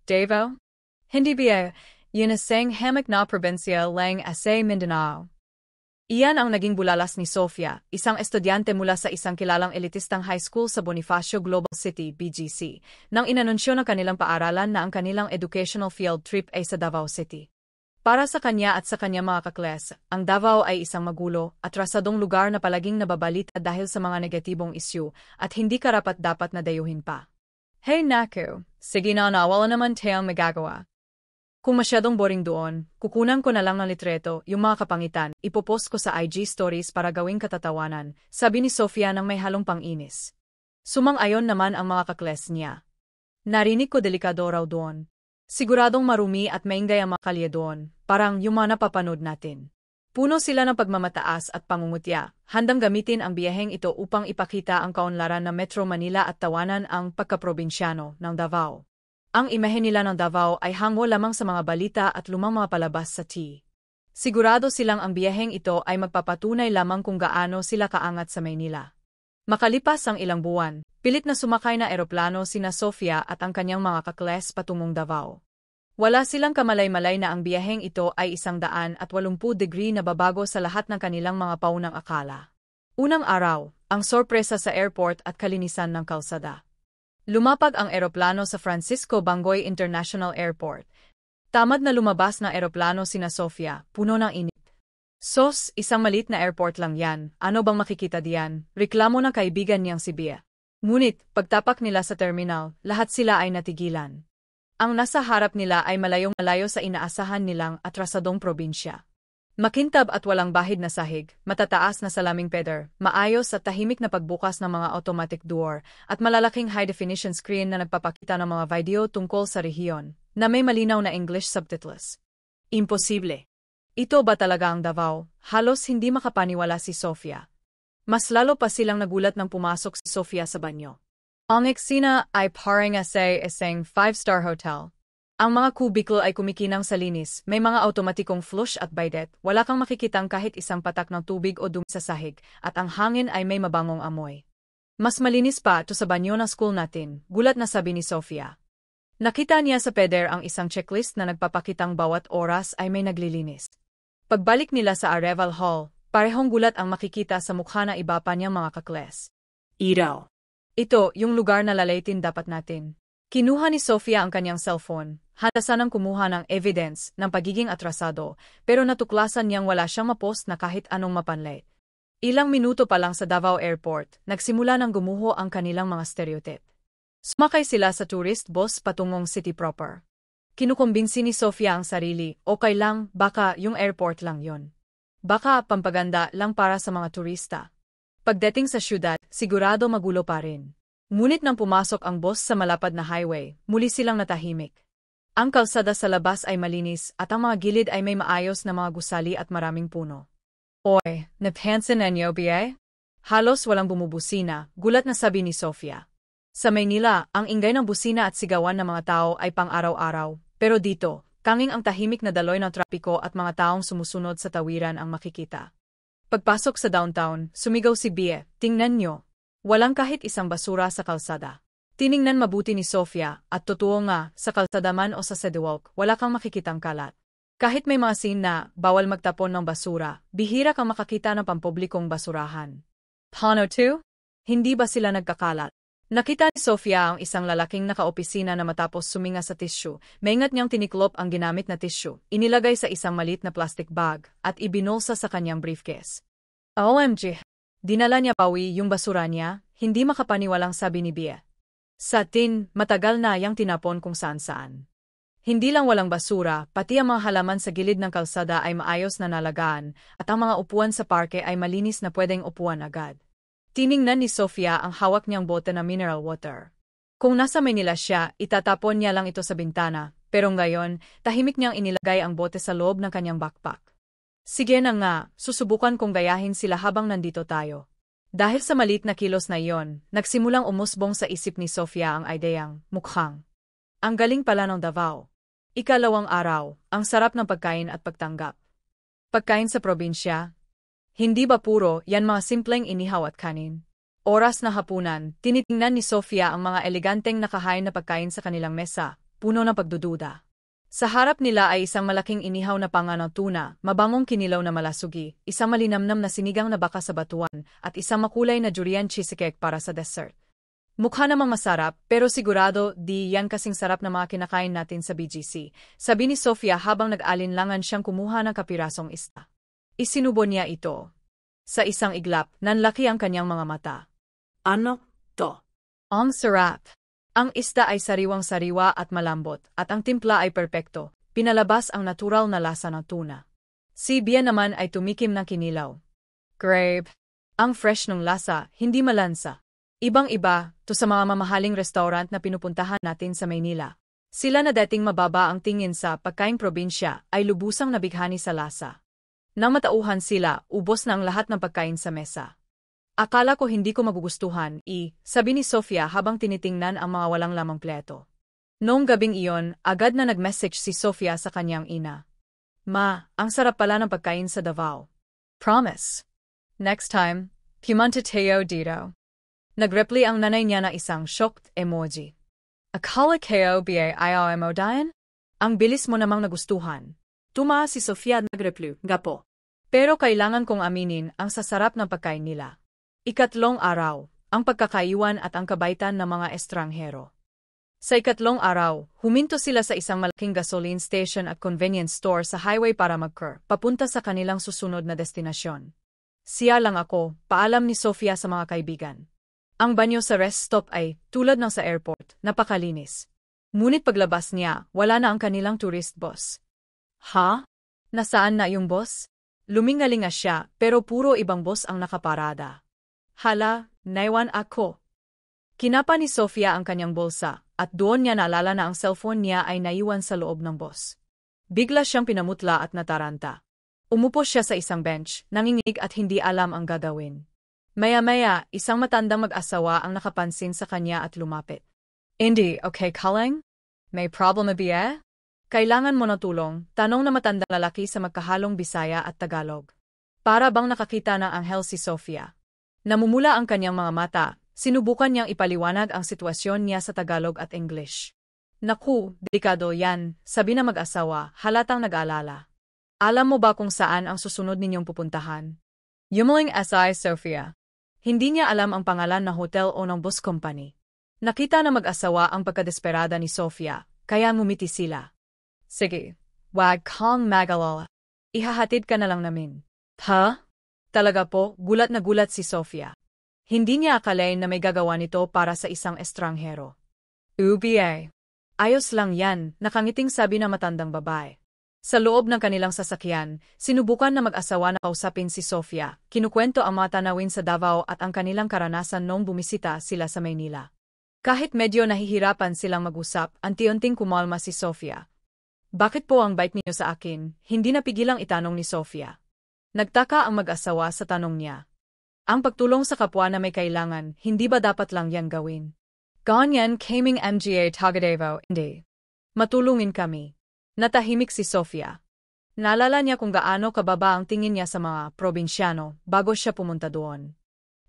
Davao? Hindi ba yun asang hamak na probinsya lang sa Mindanao? Iyan ang naging bulalas ni Sofia, isang estudyante mula sa isang kilalang elitistang high school sa Bonifacio Global City, BGC, nang inanunsyo ng kanilang paaralan na ang kanilang educational field trip ay sa Davao City. Para sa kanya at sa kanyang mga kakles, ang Davao ay isang magulo, atrasadong lugar na palaging nababalita dahil sa mga negatibong isyu at hindi karapat-dapat na dayuhin pa. Hey naku, sige na wala naman tayong magagawa. Kung masyadong boring doon, kukunan ko na lang ng litreto, yung mga kapangitan, ipopost ko sa IG stories para gawing katatawanan, sabi ni Sofia nang may halong pang-inis. Sumang-ayon naman ang mga kakles niya. Narinig ko delikado raw doon. Siguradong marumi at maingay ang mga kalye doon, parang yung mga napapanood natin. Puno sila ng pagmamataas at pangungutya, handang gamitin ang biyaheng ito upang ipakita ang kaunlaran ng Metro Manila at tawanan ang pagkaprobinsyano ng Davao. Ang imahe nila ng Davao ay hango lamang sa mga balita at lumang mga palabas sa TV. Sigurado silang ang biyaheng ito ay magpapatunay lamang kung gaano sila kaangat sa Maynila. Makalipas ang ilang buwan, pilit na sumakay na eroplano sina Sofia at ang kanyang mga kakles patungong Davao. Wala silang kamalay-malay na ang biyaheng ito ay 180 degree na babago sa lahat ng kanilang mga paunang akala. Unang araw, ang sorpresa sa airport at kalinisan ng kalsada. Lumapag ang eroplano sa Francisco Bangoy International Airport. Tamad na lumabas ng eroplano sina Sofia, puno ng init. Sos, isang malit na airport lang yan, ano bang makikita diyan? Reklamo ng kaibigan niyang si Bea. Ngunit, pagtapak nila sa terminal, lahat sila ay natigilan. Ang nasa harap nila ay malayong malayo sa inaasahan nilang atrasadong probinsya. Makintab at walang bahid na sahig, matataas na salaming peder, maayos at tahimik na pagbukas ng mga automatic door, at malalaking high-definition screen na nagpapakita ng mga video tungkol sa rehiyon, na may malinaw na English subtitles. Imposible. Ito ba talaga ang Davao? Halos hindi makapaniwala si Sofia. Mas lalo pa silang nagulat nang pumasok si Sofia sa banyo. Ang eksena ay parang isang 5-star hotel. Ang mga kubicle ay kumikinang sa linis, may mga automatikong flush at bidet, wala kang makikitang kahit isang patak ng tubig o dumi sa sahig, at ang hangin ay may mabangong amoy. Mas malinis pa ito sa banyo ng school natin, gulat na sabi ni Sofia. Nakita niya sa peder ang isang checklist na nagpapakitang bawat oras ay may naglilinis. Pagbalik nila sa arrival hall, parehong gulat ang makikita sa mukha ng iba pa niyang mga kakles. Iraw. Ito, yung lugar na lalaitin dapat natin. Kinuha ni Sofia ang kanyang cellphone, handa sanang kumuha ng evidence ng pagiging atrasado, pero natuklasan niyang wala siyang mapost na kahit anong mapanlait. Ilang minuto pa lang sa Davao Airport, nagsimula ng gumuho ang kanilang mga stereotype. Sumakay sila sa tourist bus patungong city proper. Kinukumbinsi ni Sofia ang sarili, okay lang, baka yung airport lang yon. Baka pampaganda lang para sa mga turista. Pagdating sa syudad, sigurado magulo pa rin. Ngunit nang pumasok ang bus sa malapad na highway, muli silang natahimik. Ang kalsada sa labas ay malinis at ang mga gilid ay may maayos na mga gusali at maraming puno. Oy, napansin ninyo ba? Halos walang bumubusina, gulat na sabi ni Sofia. Sa Maynila, ang ingay ng busina at sigawan ng mga tao ay pang-araw-araw, pero dito, tanging ang tahimik na daloy ng trapiko at mga taong sumusunod sa tawiran ang makikita. Pagpasok sa downtown, sumigaw si Bea, tingnan nyo. Walang kahit isang basura sa kalsada. Tiningnan mabuti ni Sofia, at totoo nga, sa kalsada man o sa sidewalk, wala kang makikitang kalat. Kahit may mga scene na bawal magtapon ng basura, bihira kang makakita ng pampublikong basurahan. Paano to? Hindi ba sila nagkakalat? Nakita ni Sofia ang isang lalaking nakaopisina na matapos suminga sa tissue, maingat niyang tiniklop ang ginamit na tissue, inilagay sa isang maliit na plastic bag, at ibinulsa sa kanyang briefcase. OMG! Dinala niya pawi yung basura niya, hindi makapaniwalang sabi ni Bea. Sa tin, matagal na yang tinapon kung saan-saan. Hindi lang walang basura, pati ang mga halaman sa gilid ng kalsada ay maayos na nalagaan, at ang mga upuan sa parke ay malinis na pwedeng upuan agad. Tiningnan ni Sofia ang hawak niyang bote na mineral water. Kung nasa Manila siya, itatapon niya lang ito sa bintana, pero ngayon, tahimik niyang inilagay ang bote sa loob ng kanyang backpack. Sige na nga, susubukan kong gayahin sila habang nandito tayo. Dahil sa maliit na kilos na iyon, nagsimulang umusbong sa isip ni Sofia ang ideyang, mukhang. Ang galing pala ng Davao. Ikalawang araw, ang sarap ng pagkain at pagtanggap. Pagkain sa probinsya? Hindi ba puro yan mga simpleng inihaw at kanin? Oras na hapunan, tinitingnan ni Sofia ang mga eleganteng nakahain na pagkain sa kanilang mesa, puno ng pagdududa. Sa harap nila ay isang malaking inihaw na panganang tuna, mabangong kinilaw na malasugi, isang malinamnam na sinigang na baka sa batuan, at isang makulay na durian cheesecake para sa dessert. Mukha namang masarap, pero sigurado di yan kasing sarap na mga kinakain natin sa BGC, sabi ni Sofia habang nag-alinlangan siyang kumuha ng kapirasong isda. Isinubo niya ito. Sa isang iglap, nanlaki ang kanyang mga mata. Ano to? Ang sarap! Ang isda ay sariwang-sariwa at malambot, at ang timpla ay perpekto, pinalabas ang natural na lasa ng tuna. Si Bia naman ay tumikim ng kinilaw. Grabe! Ang fresh ng lasa, hindi malansa. Ibang-iba, to sa mga mamahaling restaurant na pinupuntahan natin sa Maynila. Sila na dating mababa ang tingin sa pagkaing probinsya ay lubusang nabighani sa lasa. Nang matauhan sila, ubos na ang lahat ng pagkain sa mesa. Akala ko hindi ko magugustuhan, sabi ni Sofia habang tinitingnan ang mga walang lamang pleto. Noong gabing iyon, agad na nag-message si Sofia sa kanyang ina. Ma, ang sarap pala ng pagkain sa Davao. Promise. Next time, pumunta tayo dito. Nag-reply ang nanay niya na isang shocked emoji. Akala kayo ba ayaw mo dahin? Ang bilis mo namang nagustuhan. Tumaas si Sofia at nag-reply, gapo. Pero kailangan kong aminin ang sasarap ng pagkain nila. Ikatlong araw, ang pagkakaiwan at ang kabaitan ng mga estranghero. Sa ikatlong araw, huminto sila sa isang malaking gasoline station at convenience store sa highway para mag-car, papunta sa kanilang susunod na destinasyon. Siya lang ako, paalam ni Sofia sa mga kaibigan. Ang banyo sa rest stop ay, tulad ng sa airport, napakalinis. Ngunit paglabas niya, wala na ang kanilang tourist bus. Ha? Nasaan na yung bus? Lumingalinga siya, pero puro ibang bus ang nakaparada. Hala, naiwan ako. Kinapa ni Sofia ang kanyang bulsa, at doon niya naalala na ang cellphone niya ay naiwan sa loob ng bus. Bigla siyang pinamutla at nataranta. Umupo siya sa isang bench, nanginginig at hindi alam ang gagawin. Maya-maya, isang matandang mag-asawa ang nakapansin sa kanya at lumapit. Hindi, okay Kaleng? May problema ba? Kailangan mo ng tulong, tanong na matandang lalaki sa magkahalong Bisaya at Tagalog. Para bang nakakita ng anghel si Sofia. Namumula ang kanyang mga mata, sinubukan niyang ipaliwanag ang sitwasyon niya sa Tagalog at English. Naku, delikado yan, sabi na mag-asawa, halatang nag-aalala. Alam mo ba kung saan ang susunod ninyong pupuntahan? Yumaling SI Sofia. Hindi niya alam ang pangalan ng hotel o ng bus company. Nakita na mag-asawa ang pagkadesperada ni Sofia, kaya ngumiti sila. Sige, wag kang mag-alala. Ihahatid ka na lang namin. Ha? Talaga po, gulat na gulat si Sofia. Hindi niya akalain na may gagawa nito para sa isang estranghero. UBA. Ayos lang yan, nakangiting sabi ng matandang babae. Sa loob ng kanilang sasakyan, sinubukan na mag-asawa na kausapin si Sofia, kinukwento ang mga tanawin sa Davao at ang kanilang karanasan noong bumisita sila sa Maynila. Kahit medyo nahihirapan silang mag-usap, anti-unting kumalma si Sofia. Bakit po ang bait niyo sa akin? Hindi napigilang itanong ni Sofia. Nagtaka ang mag-asawa sa tanong niya. Ang pagtulong sa kapwa na may kailangan, hindi ba dapat lang yan gawin? Ganyan kaming MGA Tagadevo, hindi. Matulungin kami. Natahimik si Sofia. Naalala niya kung gaano kababa ang tingin niya sa mga probinsyano bago siya pumunta doon.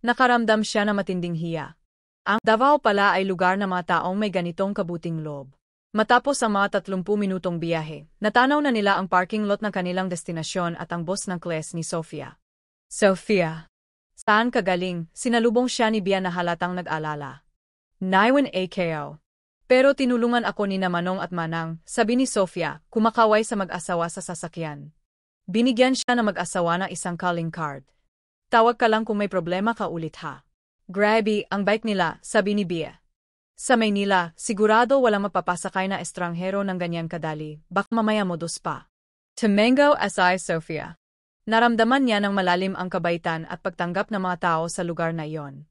Nakaramdam siya na matinding hiya. Ang Davao pala ay lugar ng mga taong may ganitong kabuting loob. Matapos ang mga 30 minutong biyahe, natanaw na nila ang parking lot ng kanilang destinasyon at ang bus ng class ni Sofia. Sofia, saan ka galing? Sinalubong siya ni Bia na halatang nag-alala. Naiwan AKO. Pero tinulungan ako ni Manong at Manang, sabi ni Sofia, kumakaway sa mag-asawa sa sasakyan. Binigyan siya ng mag-asawa ng isang calling card. Tawag ka lang kung may problema ka ulit ha. Grabe, ang bike nila, sabi ni Bia. Sa Maynila, sigurado walang mapapasakay na estranghero ng ganyan kadali, baka mamaya modus pa. Tumengo SI Sofia. Naramdaman niya ng malalim ang kabaitan at pagtanggap ng mga tao sa lugar na iyon.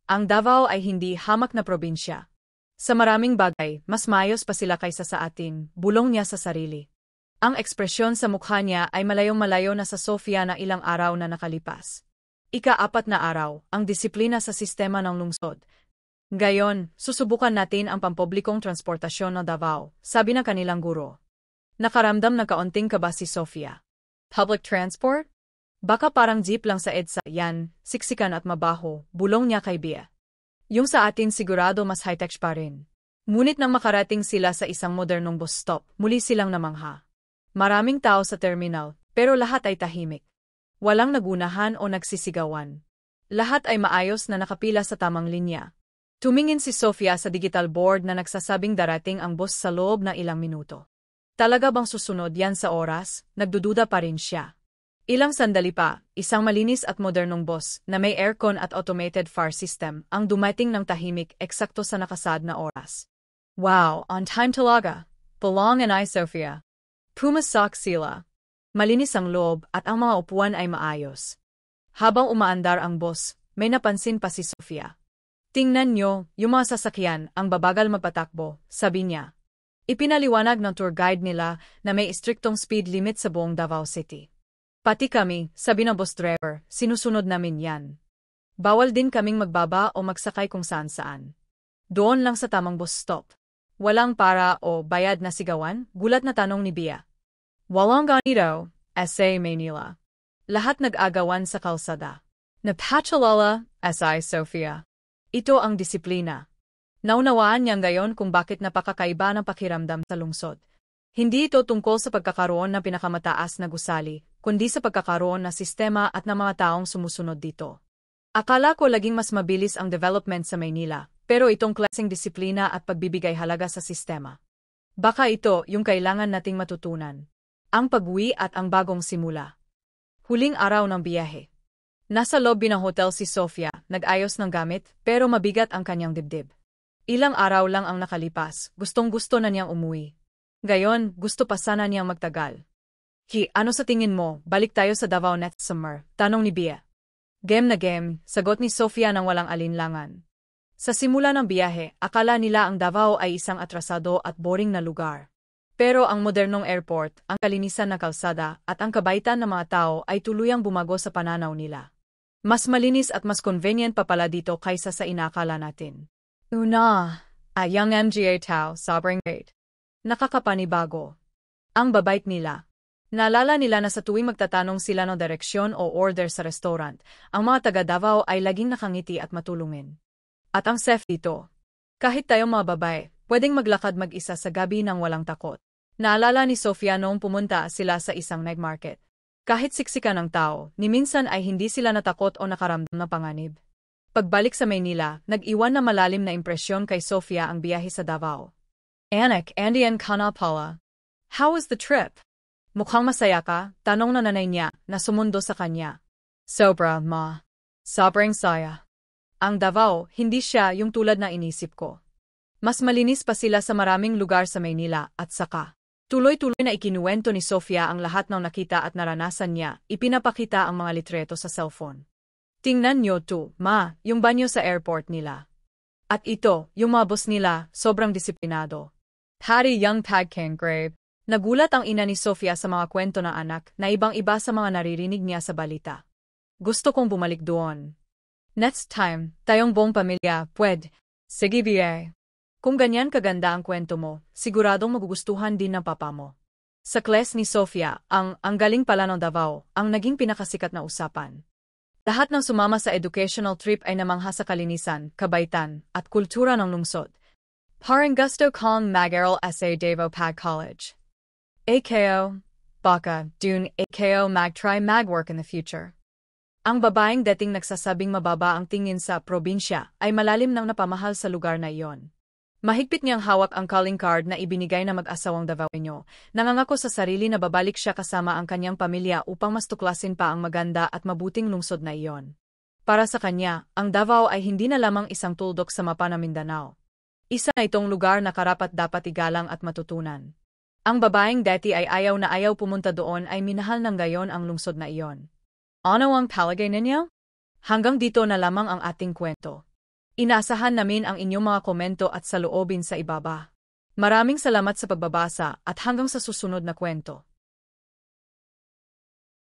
Ang Davao ay hindi hamak na probinsya. Sa maraming bagay, mas maayos pa sila kaysa sa atin, bulong niya sa sarili. Ang ekspresyon sa mukha niya ay malayong-malayo na sa Sofia na ilang araw na nakalipas. Ika-4 na araw, ang disiplina sa sistema ng lungsod. Gayon, susubukan natin ang pampublikong transportasyon ng Davao, sabi ng kanilang guro. Nakaramdam ng kaunting kaba si Sofia. Public transport? Baka parang jeep lang sa EDSA, yan, siksikan at mabaho, bulong niya kay Bia. Yung sa atin sigurado mas high-tech pa rin. Ngunit nang makarating sila sa isang modernong bus stop, muli silang namangha. Maraming tao sa terminal, pero lahat ay tahimik. Walang nagunahan o nagsisigawan. Lahat ay maayos na nakapila sa tamang linya. Tumingin si Sofia sa digital board na nagsasabing darating ang bus sa loob ng ilang minuto. Talaga bang susunod yan sa oras? Nagdududa pa rin siya. Ilang sandali pa, isang malinis at modernong bus na may aircon at automated fare system ang dumating ng tahimik eksakto sa nakasad na oras. Wow, on time talaga. Belong and I, Sofia. Pumasak sila. Malinis ang loob at ang mga upuan ay maayos. Habang umaandar ang bus, may napansin pa si Sofia. Tingnan nyo, yung mga sasakyan ang babagal magpatakbo, sabi niya. Ipinaliwanag ng tour guide nila na may istriktong speed limit sa buong Davao City. Pati kami, sabi ng bus driver, sinusunod namin yan. Bawal din kaming magbaba o magsakay kung saan-saan. Doon lang sa tamang bus stop. Walang para o bayad na sigawan, gulat na tanong ni Bia. Walang ganito, SA Manila. Lahat nag-agawan sa kalsada. Napachalala, SI Sofia. Ito ang disiplina. Naunawaan niya ngayon kung bakit napakakaiba ng pakiramdam sa lungsod. Hindi ito tungkol sa pagkakaroon ng pinakamataas na gusali, kundi sa pagkakaroon ng sistema at ng mga taong sumusunod dito. Akala ko laging mas mabilis ang development sa Maynila, pero itong klaseng disiplina at pagbibigay halaga sa sistema. Baka ito yung kailangan nating matutunan. Ang pag-uwi at ang bagong simula. Huling araw ng biyahe. Nasa lobby ng hotel si Sofia, nag-ayos ng gamit, pero mabigat ang kanyang dibdib. Ilang araw lang ang nakalipas, gustong-gusto na niyang umuwi. Gayon, gusto pa sana niyang magtagal. Ano sa tingin mo, balik tayo sa Davao next summer? Tanong ni Bia. Game na game, sagot ni Sofia nang walang alinlangan. Sa simula ng biyahe, akala nila ang Davao ay isang atrasado at boring na lugar. Pero ang modernong airport, ang kalinisan na kalsada, at ang kabaitan ng mga tao ay tuluyang bumago sa pananaw nila. Mas malinis at mas convenient pa pala dito kaysa sa inakala natin. Una, young MGA Tao, sobrang great. Nakakapanibago. Ang babait nila. Naalala nila na sa tuwing magtatanong sila ng direksyon o order sa restaurant, ang mga taga Davao ay laging nakangiti at matulungin. At ang safe dito. Kahit tayong mga babae, pwedeng maglakad mag-isa sa gabi nang walang takot. Naalala ni Sofia noong pumunta sila sa isang night market. Kahit siksikan ng tao, ni minsan ay hindi sila natakot o nakaramdam ng panganib. Pagbalik sa Maynila, nag-iwan na malalim na impresyon kay Sofia ang biyahe sa Davao. Anak, Andy and Kana pala. How was the trip? Mukhang masaya ka? Tanong na nanay niya, na sumundo sa kanya. Sobra, ma. Sobrang saya. Ang Davao, hindi siya yung tulad na inisip ko. Mas malinis pa sila sa maraming lugar sa Maynila at saka. Tuloy-tuloy na ikinuwento ni Sofia ang lahat ng nakita at naranasan niya, ipinapakita ang mga litreto sa cellphone. Tingnan niyo to, ma, yung banyo sa airport nila. At ito, yung mga boss nila, sobrang disiplinado. Hari young pagkang grave. Nagulat ang ina ni Sofia sa mga kwento ng anak na ibang-iba sa mga naririnig niya sa balita. Gusto kong bumalik doon. Next time, tayong buong pamilya, pwede. Sige, biye. Kung ganyan kaganda ang kwento mo, siguradong magugustuhan din ng papa mo. Sa class ni Sofia, ang galing pala ng Davao, ang naging pinakasikat na usapan. Lahat ng sumama sa educational trip ay namangha sa kalinisan, kabaitan, at kultura ng lungsod. Parang gusto kong mag-aral sa Davao Pag College. AKO, baka, dun AKO mag-try mag-work in the future. Ang babaeng dating nagsasabing mababa ang tingin sa probinsya ay malalim nang napamahal sa lugar na iyon. Mahigpit niyang hawak ang calling card na ibinigay na mag-asawang Davaoenyo. Nangangako sa sarili na babalik siya kasama ang kanyang pamilya upang mas tuklasin pa ang maganda at mabuting lungsod na iyon. Para sa kanya, ang Davao ay hindi na lamang isang tuldok sa mapa ng Mindanao. Isa na itong lugar na karapat-dapat igalang at matutunan. Ang babaeng dati ay ayaw na ayaw pumunta doon ay minahal ng gayon ang lungsod na iyon. Ano ang palagay ninyo? Hanggang dito na lamang ang ating kwento. Inaasahan namin ang inyong mga komento at saloobin sa ibaba. Maraming salamat sa pagbabasa at hanggang sa susunod na kwento.